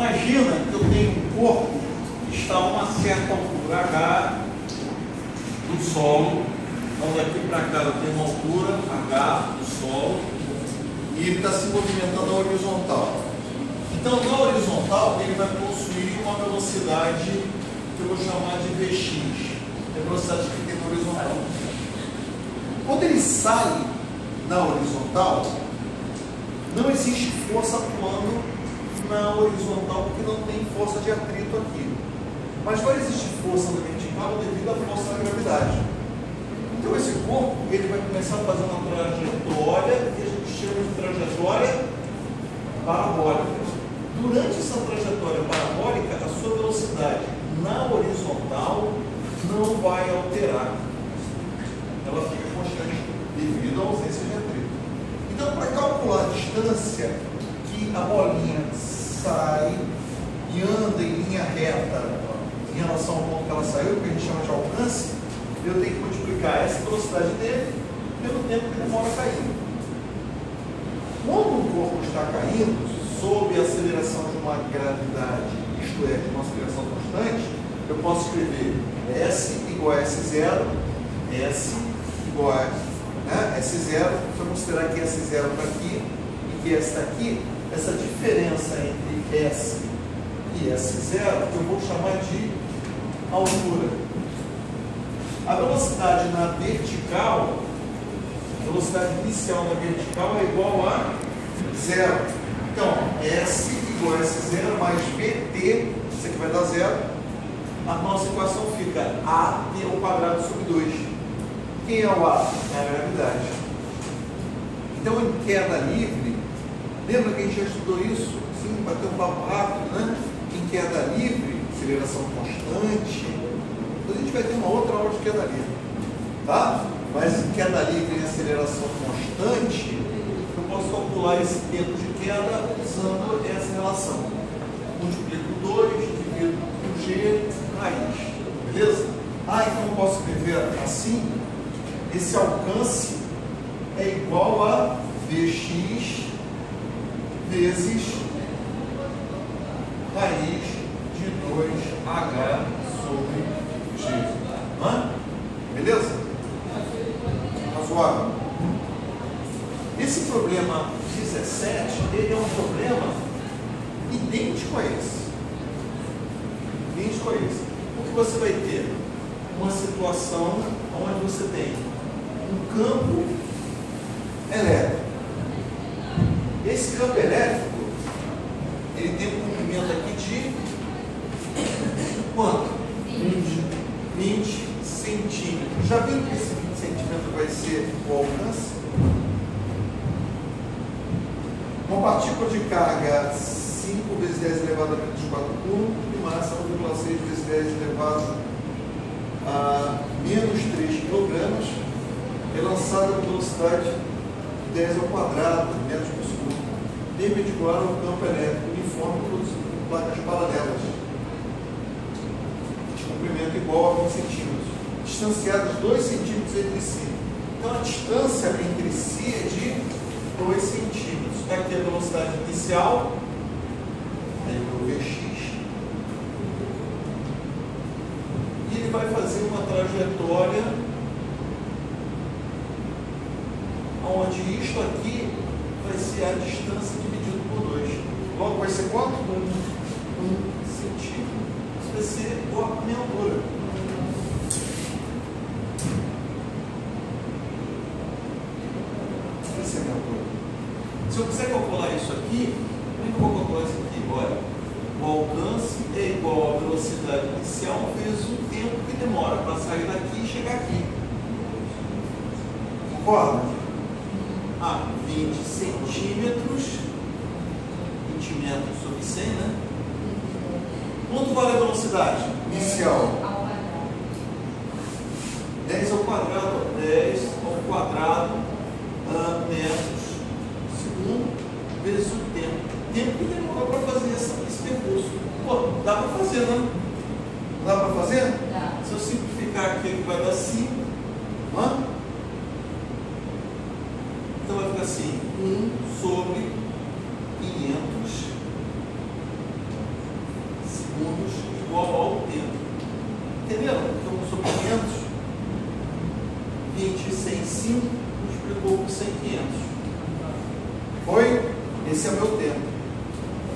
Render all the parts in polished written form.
Imagina que eu tenho um corpo que está a uma certa altura H do solo. Então daqui para cá eu tenho uma altura H do solo e ele está se movimentando na horizontal. Então na horizontal ele vai possuir uma velocidade que eu vou chamar de Vx, é a velocidade que tem na horizontal. Quando ele sai na horizontal, não existe força atuando na horizontal porque não tem força de atrito aqui. Mas vai existir força na vertical devido à força da gravidade. Então esse corpo ele vai começar a fazer uma trajetória que a gente chama de trajetória parabólica. Durante essa trajetória parabólica, a sua velocidade na horizontal não vai alterar. Ela fica constante devido à ausência de atrito. Então, para calcular a distância que a bolinha sai e anda em linha reta em relação ao ponto que ela saiu, que a gente chama de alcance, eu tenho que multiplicar essa velocidade dele pelo tempo que demora a cair. Quando o corpo está caindo, sob a aceleração de uma gravidade, isto é, de uma aceleração constante, eu posso escrever S igual a S0, S igual a S0, se eu considerar que S0 está aqui e que S está aqui, essa diferença entre S e S0 eu vou chamar de altura. A velocidade na vertical, a velocidade inicial na vertical é igual a 0. Então, S igual a S0 mais VT, isso aqui vai dar 0. A nossa equação fica AT ao quadrado sobre 2. Quem é o A? É a gravidade. Então, em queda livre, lembra que a gente já estudou isso? Sim, bateu um papo rápido, né? Em queda livre, aceleração constante. Então, a gente vai ter uma outra aula de queda livre, tá? Mas em queda livre e aceleração constante, eu posso calcular esse tempo de queda usando essa relação. Multiplico 2, divido por G, raiz. Beleza? Então eu posso escrever assim. Esse alcance é igual a Vx vezes raiz de 2H sobre G. Beleza? Razoável? Esse problema 17, ele é um problema idêntico a esse. Idêntico a esse. Porque você vai ter uma situação onde você tem um campo elétrico. Esse campo elétrico, ele tem um comprimento aqui de quanto? 20 centímetros. Já viram que esse 20 centímetros vai ser o alcance? Uma partícula de carga 5 vezes 10 elevado a menos 4 coulomb de massa 1,6 vezes 10 elevado a menos 3 kg é lançada com velocidade 10 ao quadrado metros por segundo, perpendicular ao campo elétrico uniforme produzido por placas paralelas de comprimento igual a 20 centímetros, distanciadas 2 centímetros entre si. Então a distância entre si é de 2 centímetros. Aqui a velocidade inicial, aí o Vx, e ele vai fazer uma trajetória onde isto aqui vai ser a distância dividido por 2. Logo vai ser quanto? 1 centímetro. Isso vai ser a minha altura. Vai ser a minha altura. Se eu quiser calcular isso aqui, como é que eu vou calcular isso aqui? Olha, o alcance é igual à velocidade inicial vezes o tempo que demora para sair daqui e chegar aqui. Concorda? 20 centímetros, 20 metros sobre 100, né? Quanto vale a velocidade inicial? 10 ao quadrado, 10 ao quadrado metros segundo vezes o tempo. Tempo que demora para fazer esse percurso. Pô, dá para fazer, né? Não dá para fazer? Dá. Se eu simplificar aqui, ele vai dar 5. Então vai ficar assim: 1 sobre 500 segundos igual ao tempo. Entenderam? Então, sobre 500, 20 sem 5, multiplicou por 100, 500. Foi? Esse é o meu tempo.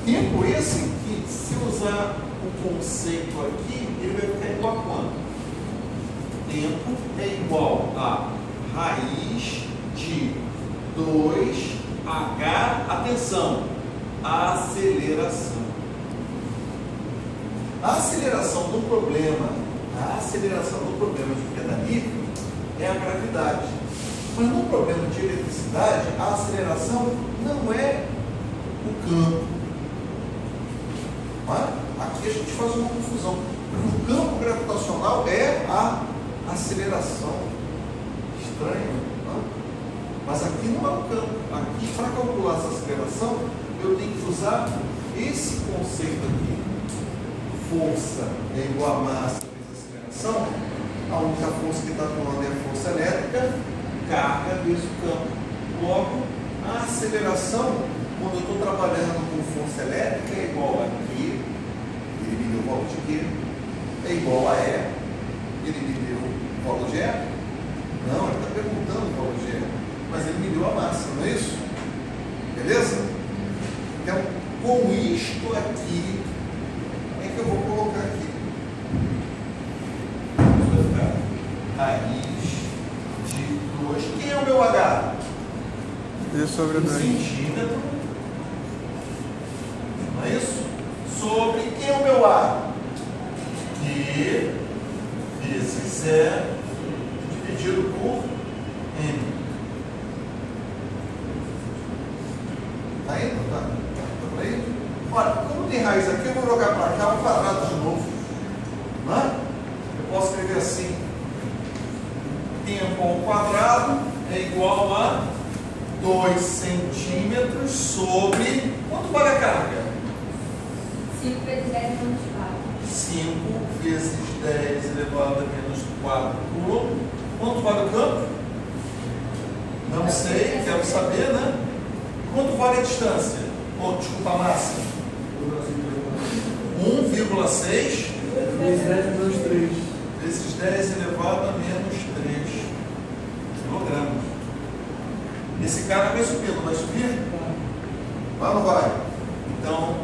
Tempo esse que, se usar o conceito aqui, ele vai ficar igual a quanto? Tempo é igual a raiz de 2h, atenção, aceleração. A aceleração do problema de queda livre é a gravidade. Mas no problema de eletricidade, a aceleração não é o campo. Aqui a gente faz uma confusão. O campo gravitacional é a aceleração. Estranho, não? Mas aqui não é o campo. Aqui, para calcular essa aceleração, eu tenho que usar esse conceito aqui. Força é igual a massa vezes aceleração. A única força que está atuando é a força elétrica, carga vezes o campo. Logo, a aceleração, quando eu estou trabalhando com força elétrica, é igual a Q, ele me deu o valor de Q, é igual a E, ele me deu o valor de E. Não, ele está perguntando o valor de E, mas ele me deu a massa, não é isso? Beleza? Então, com isto aqui, é que eu vou colocar aqui. Isso vai ficar raiz de 2. Quem é o meu H? E sobre 2. Centímetro. Não é isso? Sobre quem é o meu A? Q vezes 0 dividido por M. Tá indo? Tá? Tá por aí? Olha, como tem raiz aqui, eu vou jogar para cá o quadrado de novo. Não é? Eu posso escrever assim: tempo ao quadrado é igual a 2 centímetros sobre... Quanto vale a carga? 5 vezes 10 menos 4. 5 vezes 10 elevado a menos 4 coulomb. Quanto vale o campo? Não sei, quero saber, né? Quanto vale a distância? Desculpa, a massa. 1,6 Vezes 10 menos 3. vezes 10 elevado a menos 3 quilogramas. Esse cara vai subir, não vai subir? Vai ou não vai? Então,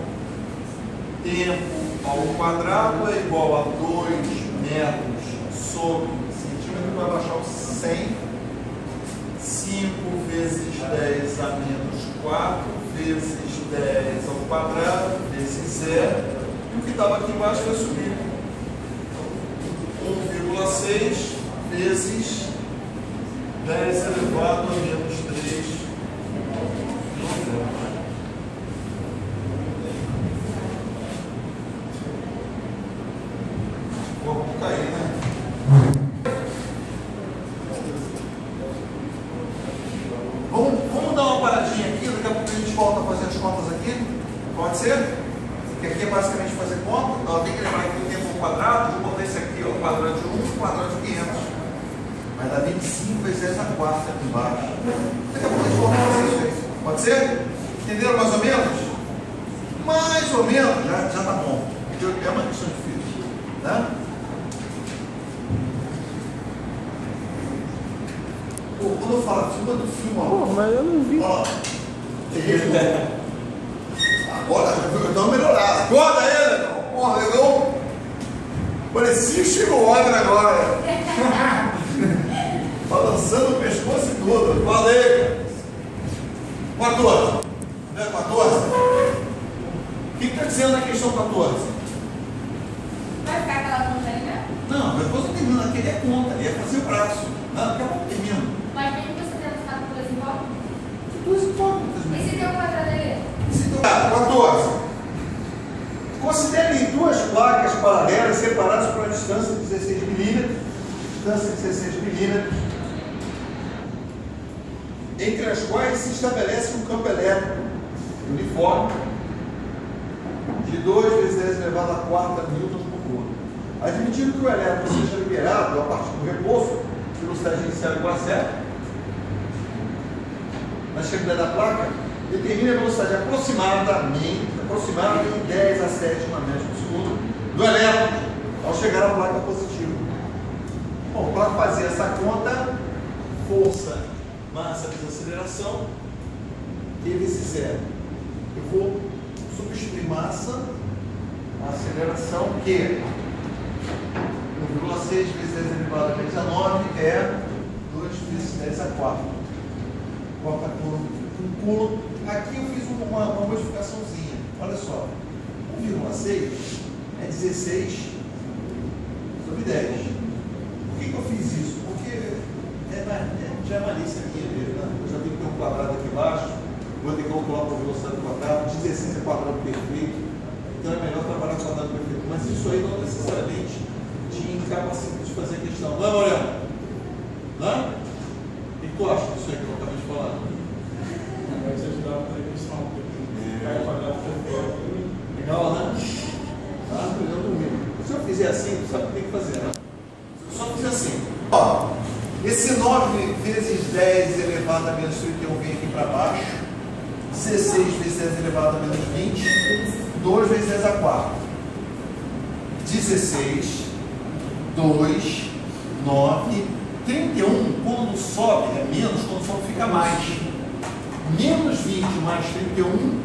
tempo ao quadrado é igual a 2 metros sobre centímetro, vai baixar o 100. 5 vezes 10 a menos 4 vezes 10 ao quadrado vezes 0. E o que estava aqui embaixo vai subir. 1,6 vezes 10 elevado a menos 3 quilogramas. Vou cair, né? Vamos dar uma paradinha aqui, daqui a pouco a gente volta a fazer as contas aqui. Pode ser? Porque aqui é basicamente fazer conta. Então, tem que lembrar que o tempo ao quadrado, vou botar esse aqui, ó, quadrado de 1, quadrado de 500. Vai dar 25 vezes 10 a 4 aqui embaixo. Daqui a pouco a gente volta a fazer isso aí. Pode ser? Entenderam mais ou menos? Mais ou menos, já tá bom. É uma questão difícil, né? Pô, quando eu falo filma do filme, ó. Pô, mas eu não vi. Ó. Agora eu dou uma melhorada. Acorda ele! Porra, eu parecia o Chico Wagner agora. Balançando o pescoço e tudo. Fala aí, cara. 14. Não é 14? O que está dizendo na questão 14? Vai ficar aquela conta aí, né? Não, depois eu termino aquele é conta, ali é fazer o braço. Não, daqui a pouco eu termino. Mas tem que você deve ficar com 2 incógnitas. Duas incógnitas E mesmo. se tem um quadrado ali? 14. Considere duas placas paralelas separadas por uma distância de 16 milímetros. Distância de 16 milímetros. Entre as quais se estabelece um campo elétrico uniforme de 2 vezes 10 elevado a 4 newtons por coulomb. Admitindo que o elétron seja liberado a partir do repouso, velocidade inicial igual a 0, na extremidade da placa, determine a velocidade aproximada em 10 a 7 metros por segundo do elétron ao chegar à placa positiva. Bom, para fazer essa conta, força, massa vezes aceleração, Q vezes zero. Eu vou substituir massa, aceleração, Q. 1,6 vezes 10 elevado a 19 é 2 vezes 10 a 4. Corta um pulo. Aqui eu fiz uma modificaçãozinha. Olha só. 1,6 é 16 sobre 10. Por que eu fiz isso? Porque já é malícia minha mesmo, né? Eu já tenho que ter um quadrado aqui embaixo, vou ter que calcular para a velocidade do quadrado, 16 é quadrado perfeito, então é melhor trabalhar com quadrado perfeito. Mas isso aí não necessariamente te incapacita de fazer a questão. Não é, Moreno? Não? O que tu acha disso aí que eu acabei de falar? Vai te ajudar a fazer a questão, porque cai o quadrado perfeito. Legal, né? Tá? Eu dormi. Se eu fizer assim, tu sabe o que tem que fazer, né? Se eu só fizer assim, ó, esse 9 vezes 10 elevado a menos 31 vem aqui para baixo, 16 vezes 10 elevado a menos 20, 2 vezes 10 a 4, 16, 2, 9, 31, quando sobe é menos, quando sobe fica mais. Menos 20 mais 31,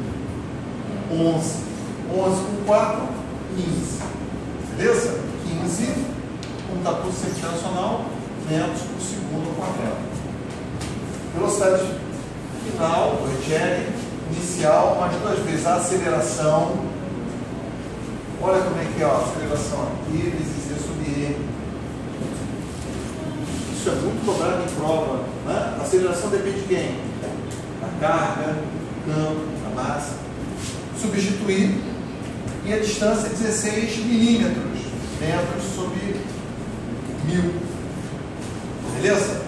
11. 11 com 4, 15. Beleza? 15, como está por cento internacional, metros por segundo ao quadrado. Velocidade final, Ricciardi, inicial, mais 2 vezes a aceleração. Olha como é que é a aceleração aqui, vezes E sobre E. Isso é muito cobrado em prova, né? A aceleração depende de quem? Da carga, do campo, da massa. Substituir, e a distância é 16 milímetros, metros sobre 1000. Beleza?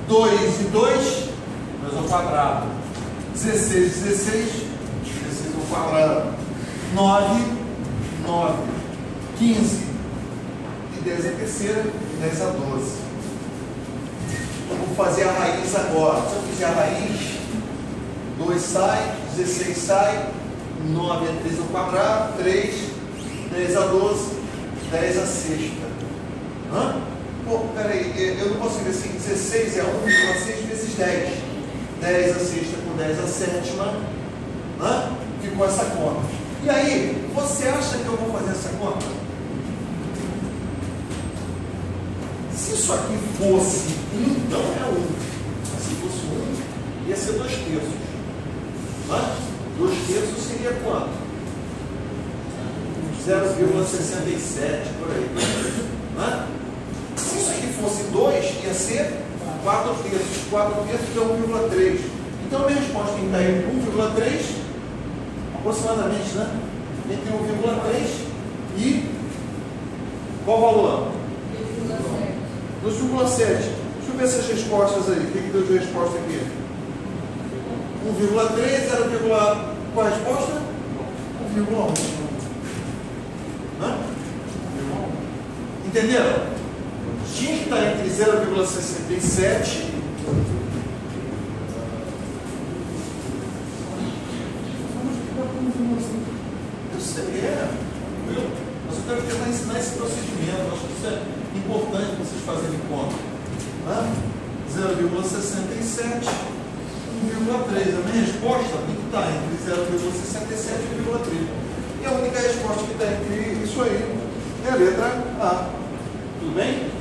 2 e 2, 2 ao quadrado. 16, 16 ao quadrado. 9, 9. 15 e 10 é terceira, 10 a 12. Vou fazer a raiz agora. Se eu fizer a raiz, 2 sai, 16 sai, 9 é 3 ao quadrado, 3, 10 a 12, 10 a sexta. Hã? Pô, peraí, eu não posso ver assim, 16 é 1,6 vezes 10. 10 a sexta com 10 a sétima. Hã? Ficou essa conta. E aí, você acha que eu vou fazer essa conta? Se isso aqui fosse 1, então é 1. Mas se fosse 1, ia ser 2 terços. Hã? 2 terços seria quanto? 0,67 por aí. Hã? Se isso aqui fosse 2, ia ser 4 terços. 4 terços é 1,3. Então a minha resposta tem que estar entre 1,3, aproximadamente, né? Entre 1,3 e qual valor? 2,7. Deixa eu ver essas respostas aí. O que deu de resposta aqui? 1,3, 0, qual a resposta? 1,1. Entenderam? Tinha que estar entre 0,67 eu sei, viu? Mas eu quero tentar ensinar esse procedimento. Eu acho que isso é importante vocês fazerem conta. 0,67 1,3. A minha resposta tem que estar entre 0,67 e 1,3. E a única resposta que está entre isso aí é a letra A. Tudo bem?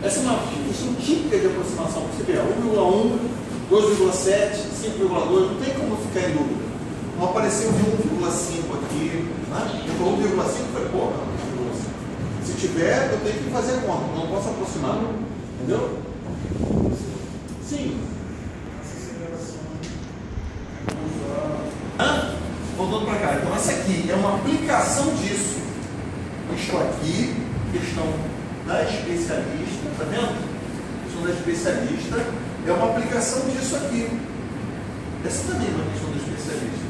Essa é uma questão típica de aproximação. Você vê, 1,1, 2,7, 5,2, não tem como ficar em dúvida. Não apareceu de 1,5 aqui. Né? Eu falou 1,5, eu falei, pô, não, 1,5. Se tiver, eu tenho que fazer a conta, não posso aproximar. Entendeu? Sim. Voltando para cá, então essa aqui é uma aplicação disso. Isto aqui, questão da especialista, tá vendo? Questão da especialista é uma aplicação disso aqui. Essa também é uma questão da especialista.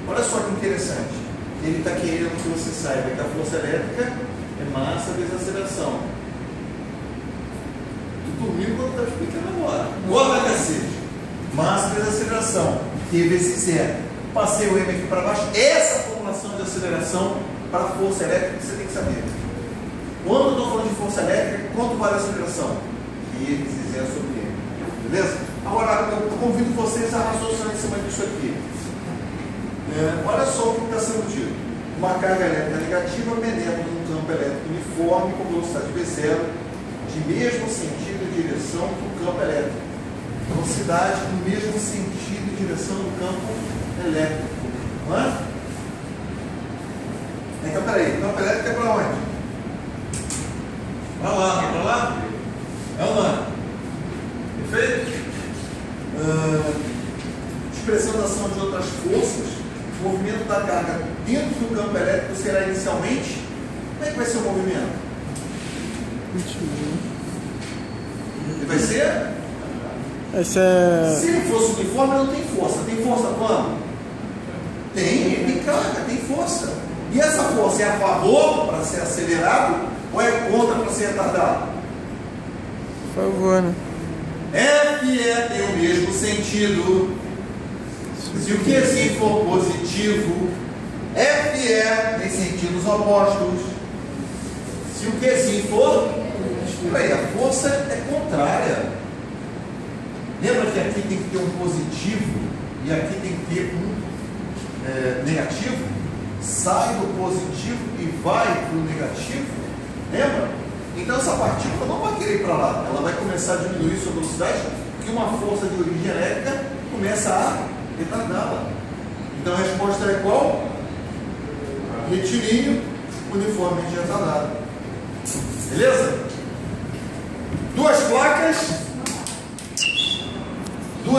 Olha só que interessante. Ele está querendo que você saiba que a força elétrica é massa vezes aceleração. Tu dormiu quando está explicando agora. Bora, cacete! Massa vezes aceleração. Q vezes zero. Passei o M aqui para baixo. Essa formulação de aceleração aceleração para força elétrica que você tem que saber. Quando eu estou falando de força elétrica, quanto vale a aceleração? E vezes é sobre M. Beleza? Agora, eu convido vocês a raciocinar em cima disso aqui. Olha só o que está sendo dito. Uma carga elétrica negativa penetra num campo elétrico uniforme com velocidade V0 de mesmo sentido e direção do campo elétrico. Velocidade no mesmo sentido e direção do campo elétrico. Não é? Então, peraí, o campo elétrico é para onde? Para lá, é para lá? É ou não é? Perfeito? Expressão da ação de outras forças, o movimento da carga dentro do campo elétrico será inicialmente. Como é que vai ser o movimento? Ele vai ser? Se ele fosse uniforme, não tem força. Tem força quando? Tem, tem carga, tem força. E essa força é a favor para ser acelerado ou é contra para ser retardado? Por favor, né? FE tem o mesmo sentido. Se o Qzinho for positivo, FE tem sentidos opostos. Se o Qzinho for, peraí, a força é contrária. Lembra que aqui tem que ter um positivo e aqui tem que ter um negativo? Sai do positivo e vai para o negativo. Lembra? Então essa partícula não vai querer ir para lá. Ela vai começar a diminuir sua velocidade porque uma força de origem elétrica começa a retardá-la. Então a resposta é qual? Retilíneo uniformemente retardado. Beleza? Duas placas. Como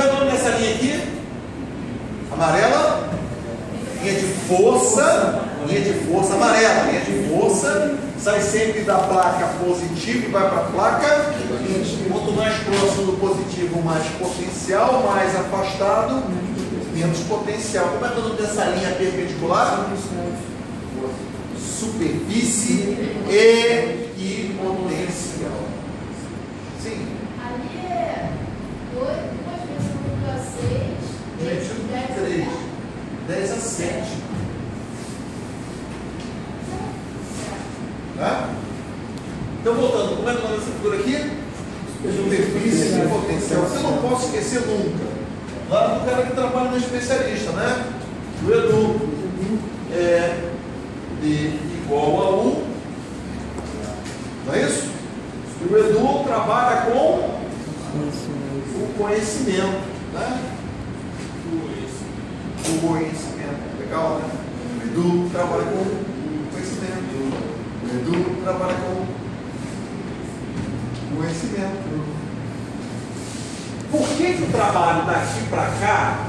é o nome dessa linha aqui? Amarela. Linha de força amarela. Linha de força sai sempre da placa positiva e vai para a placa. Quanto mais próximo do positivo, mais potencial, mais afastado, menos potencial. Como é que é o nome dessa linha perpendicular? Superfície e potencial. Sim. Ali é 2 vezes 6, 3. 10 a 7. Tá? Então, voltando, como é que é o nome dessa figura aqui? Superfície e potencial. Você não pode esquecer nunca. Lá do cara que trabalha na especialista, né? Do Edu. D igual a 1. Não é isso? E o Edu trabalha com o conhecimento. Né? O conhecimento. Legal, né? O Edu trabalha com o conhecimento. O Edu trabalha com conhecimento. Por que o trabalho daqui para cá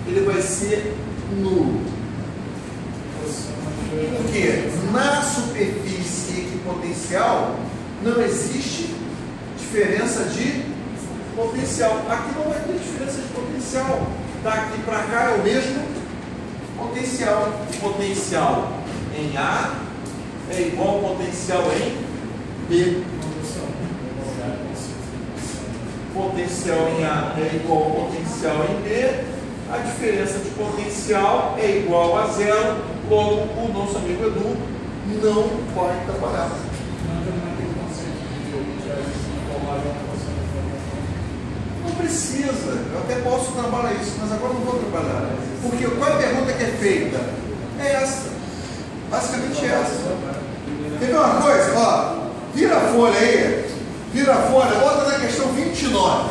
ele vai ser nulo? Porque na superfície equipotencial não existe diferença de potencial. Aqui não vai ter diferença de potencial. Daqui para cá é o mesmo potencial. Potencial em A é igual ao potencial em B. Potencial em A é igual ao potencial em B. A diferença de potencial é igual a zero. Logo, o nosso amigo Edu não vai trabalhar. Não precisa. Eu até posso trabalhar isso, mas agora não vou trabalhar. Porque qual é a pergunta que é feita? É essa. Basicamente essa. Quer ver uma coisa? Ó, vira a folha aí. Vira a folha, bota na questão 29.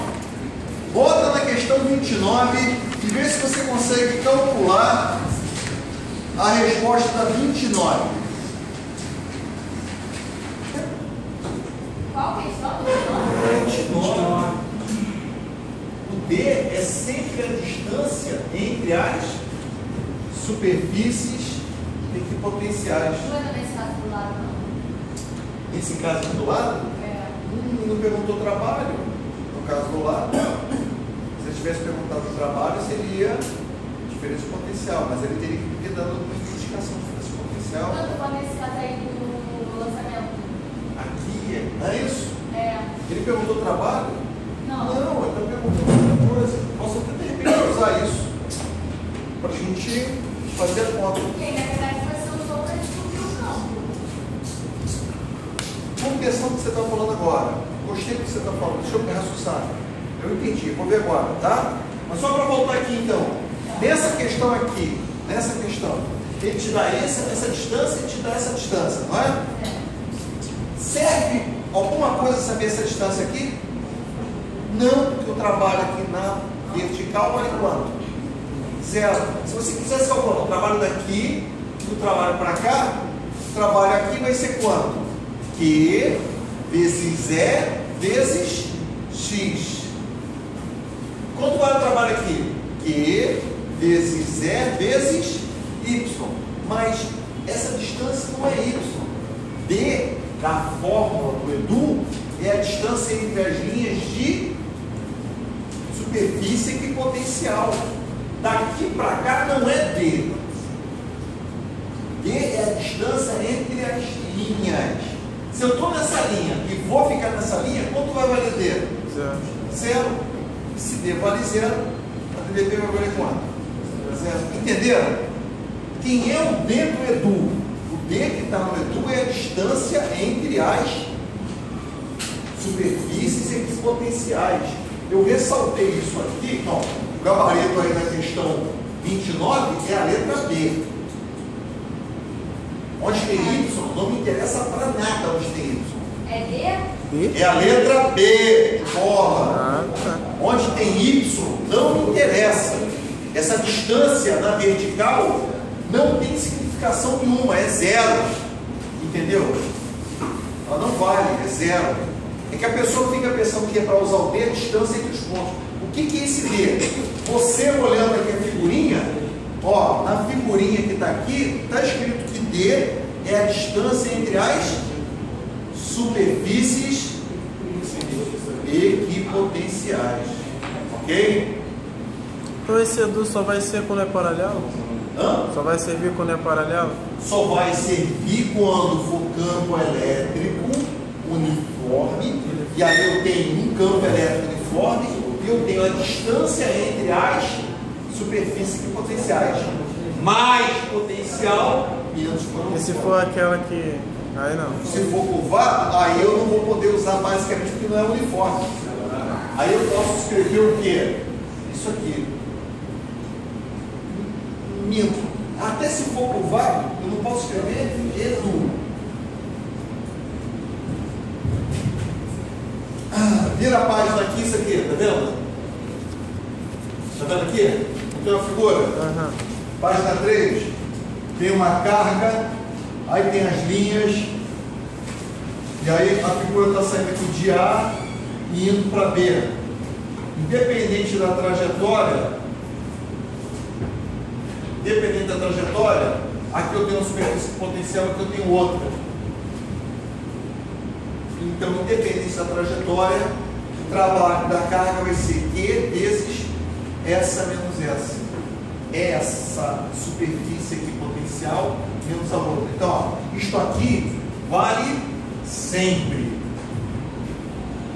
Bota na questão 29 e vê se você consegue calcular a resposta da 29. Qual questão? 29. O D é sempre a distância entre as superfícies equipotenciais. Não é nesse caso do lado, não. Nesse caso aqui do lado? Não perguntou trabalho. No caso do lado, se ele tivesse perguntado o trabalho, seria diferença de potencial, mas ele teria que ter dado uma indicação de diferença de potencial. Quanto pode nesse caso aí do lançamento? Aqui, não é isso? É. Ele perguntou trabalho? Não. Não, ele está perguntando outra coisa. Posso até de repente usar isso. para a gente fazer a conta. Porque na verdade você usou para descobrir o campo. Vamos pensar no que você está falando agora. Gostei do que você está falando. Deixa eu raciocinar. Eu entendi, vou ver agora, tá? Mas só para voltar aqui então. Nessa questão aqui, ele te dá essa distância e te dá essa distância, não é? Serve alguma coisa saber essa distância aqui? Não, porque eu trabalho aqui na vertical vale quanto? 0. Se você quisesse calcular o trabalho daqui, do trabalho para cá, o trabalho aqui vai ser quanto? Q vezes E vezes X. Quanto vale o trabalho aqui? Q vezes E vezes Y. Mas essa distância não é Y. D da fórmula do Edu é a distância entre as linhas de superfície equipotencial. Daqui para cá não é D. D é a distância entre as linhas. Se eu estou nessa linha e vou ficar nessa linha, quanto vai valer D? 0. Se D vale 0, a DDP vai valer quanto? 0. Entenderam? Quem é o D do Edu? O D que está no Edu é a distância entre as superfícies equipotenciais. Eu ressaltei isso aqui, então, o gabarito aí da questão 29 é a letra B. Onde tem Y, não me interessa para nada onde tem Y. É D? É a letra B, bola. Onde tem Y, não me interessa. Essa distância na vertical não tem significação nenhuma, é 0. Entendeu? Ela não vale, é 0. É que a pessoa fica pensando que é para usar o D, a distância entre os pontos. O que é esse D? Você olhando aqui a figurinha, ó, na figurinha que está aqui, está escrito que D é a distância entre as superfícies equipotenciais. Ok? Então esse Edu só vai ser quando é paralelo? Hã? Só vai servir quando é paralelo? Só vai servir quando for campo elétrico uniforme, e aí eu tenho um campo elétrico uniforme e eu tenho a distância entre as superfícies equipotenciais. Mais potencial, menos potencial. E se for aquela que... Aí não. Se for curvado, aí eu não vou poder usar basicamente porque não é uniforme. Aí eu posso escrever o quê? Isso aqui. Minto. Até se for curvado, eu não posso escrever Edu. Vira a página aqui, isso aqui, tá vendo? Tá vendo aqui? Tem uma figura? Uhum. Página 3. Tem uma carga, aí tem as linhas, e aí a figura está saindo aqui de A e indo para B. Independente da trajetória, aqui eu tenho uma superfície potencial, aqui eu tenho outra. Então, independente da trajetória, o trabalho da carga vai ser Q vezes essa menos essa. Essa superfície equipotencial menos a outra. Então, ó, isto aqui vale sempre.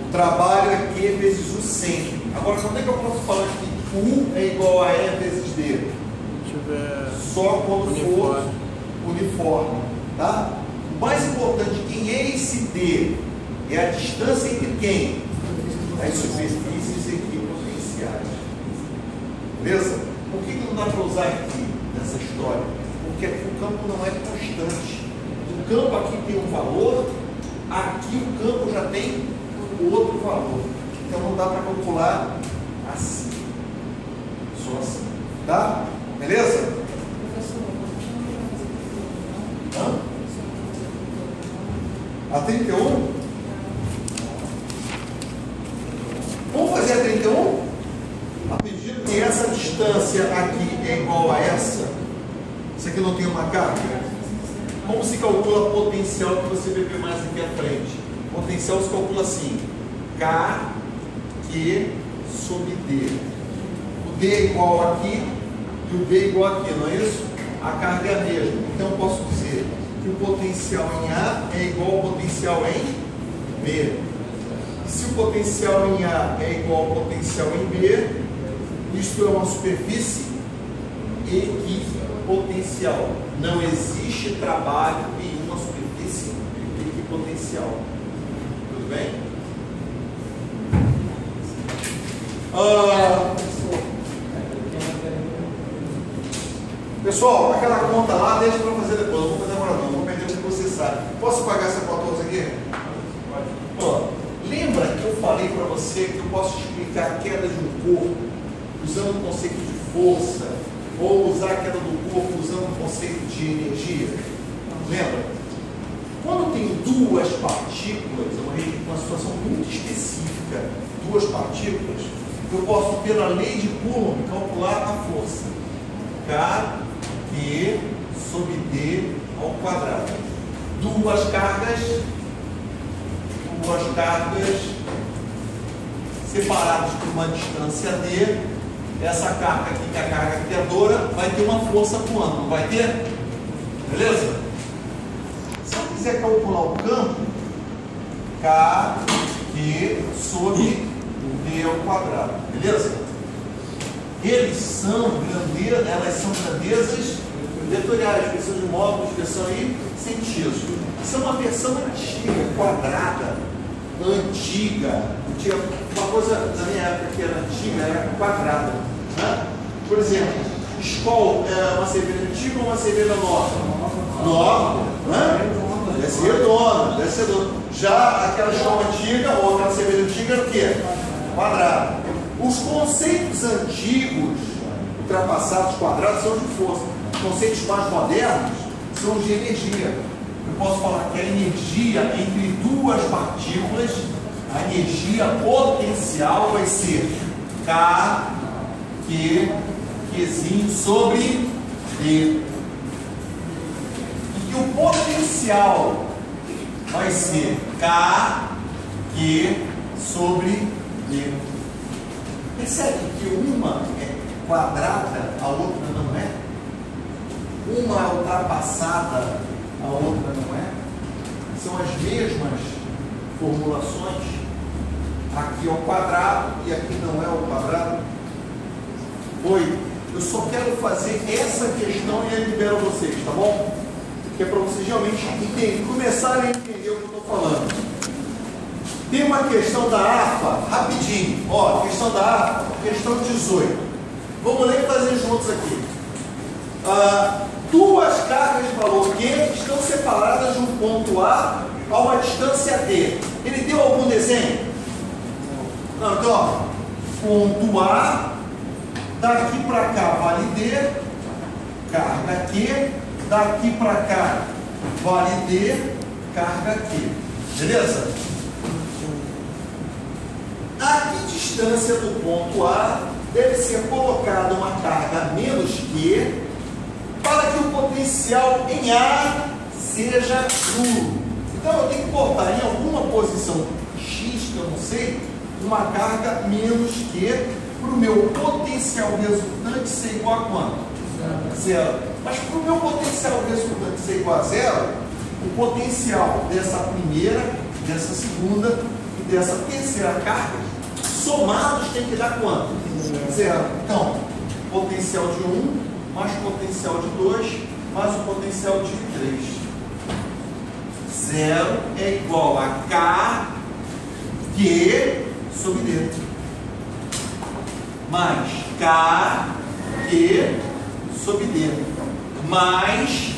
O trabalho é Q vezes U sempre. Agora, como é que eu posso falar que U é igual a E vezes D? Só quando for uniforme. Tá? O mais importante, quem é esse D? É a distância entre quem? As superfícies equipotenciais. Beleza? Por que não dá para usar aqui nessa história? Porque aqui o campo não é constante. O campo aqui tem um valor, aqui o campo já tem outro valor. Então não dá para calcular assim. Só assim. Tá? Beleza? Hã? A 31? Vamos fazer a 31? A medida que essa distância aqui é igual a essa, isso aqui não tem uma carga, como se calcula potencial que você vai ver mais aqui à frente? Potencial se calcula assim: K, Q sobre D. O D é igual aqui e o D é igual aqui, não é isso? A carga é a mesma. Então eu posso dizer que o potencial em A é igual ao potencial em B. E se o potencial em A é igual ao potencial em B, isto é uma superfície equipotencial. Não existe trabalho em uma superfície equipotencial. Tudo bem? Pessoal, aquela conta lá, deixa para fazer depois. Eu vou fazer agora não, vou perder o que você sabe. Posso pagar essa 14 aqui? Ó, lembra que eu falei para você que eu posso explicar a queda de um corpo usando o conceito de força, ou usar a queda do corpo usando o conceito de energia? Lembra? Quando eu tenho duas partículas, uma situação muito específica, duas partículas, eu posso, pela lei de Coulomb, calcular a força. Q sobre D ao quadrado. Duas cargas separadas por uma distância D. Essa carga aqui, que é a carga criadora, vai ter uma força atuando, não vai ter? Beleza? Se eu quiser calcular o campo, Q sobre D ao quadrado, beleza? Elas são grandezas vetoriais, expressão de módulo, expressão aí, sentido. Isso é uma versão antiga, quadrada, antiga. Uma coisa na minha época que era antiga era quadrada. Né? Por exemplo, Skol é uma cerveja antiga ou uma cerveja nova? Nova. Né? Deve ser redonda, deve ser redonda. Já aquela Skol antiga ou aquela cerveja antiga era o quê? Quadrada. Os conceitos antigos, ultrapassados, quadrados, são de força. Os conceitos mais modernos são de energia. Eu posso falar que a energia entre duas partículas, a energia potencial vai ser Qzinho sobre D. E que o potencial vai ser Q sobre D. Percebe que uma é quadrada, a outra não é? Uma é ultrapassada, a outra não é? São as mesmas formulações. Aqui é o quadrado e aqui não é o quadrado. Oi, eu só quero fazer essa questão e eu libero vocês, tá bom? Que é para vocês realmente começarem a entender o que eu estou falando. Tem uma questão da AFA, rapidinho. Ó, questão da AFA, questão 18. Vamos ler e fazer juntos aqui. Duas cargas de valor Q estão separadas de um ponto A a uma distância D. Ele deu algum desenho? Não, então, ó, ponto A, daqui para cá vale D, carga Q, daqui para cá vale D, carga Q. Beleza? A que distância do ponto A deve ser colocada uma carga menos Q para que o potencial em A seja nulo? Então eu tenho que botar em alguma posição X, que eu não sei, uma carga menos Q para o meu potencial resultante ser igual a quanto? Zero. Mas para o meu potencial resultante ser igual a zero, o potencial dessa primeira, dessa segunda e dessa terceira carga somados tem que dar quanto? Zero. Então, potencial de 1 mais potencial de 2 mais o potencial de 3. Zero é igual a Q sobre D mais Q sobre D mais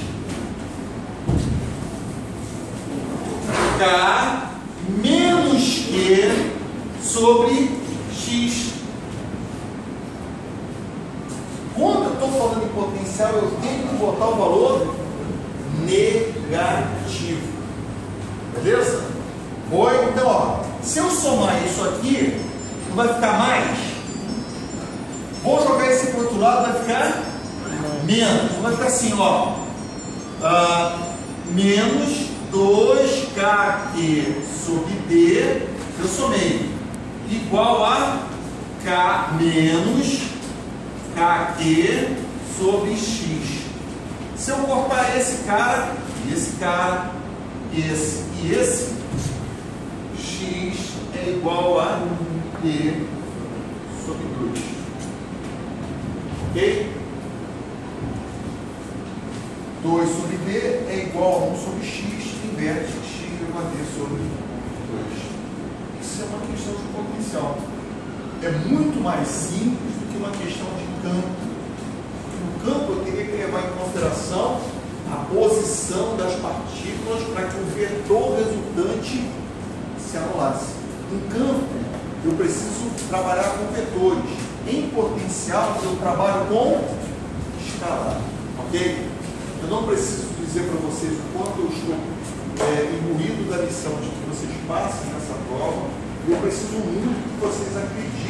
K menos Q sobre X. Quando eu estou falando em potencial, eu tenho que botar o valor negativo. Beleza? Foi? Então, ó, se eu somar isso aqui, não vai ficar mais? Vou jogar esse para o outro lado, vai ficar menos. Vai ficar assim, ó. Menos 2KQ sobre D, eu somei, igual a K menos KQ sobre X. Se eu cortar esse cara, esse e esse, X é igual a D sobre 2. Ok? 2 sobre D é igual a 1 sobre X, inverte X elevado a D sobre 2. Isso é uma questão de potencial. É muito mais simples do que uma questão de campo. No campo eu teria que levar em consideração a posição das partículas para que o vetor resultante se anulasse. Em campo, eu preciso trabalhar com vetores. Em potencial, eu trabalho com escalar. Ok? Eu não preciso dizer para vocês o quanto eu estou imbuído da missão de que vocês passem nessa prova. Eu preciso muito que vocês acreditem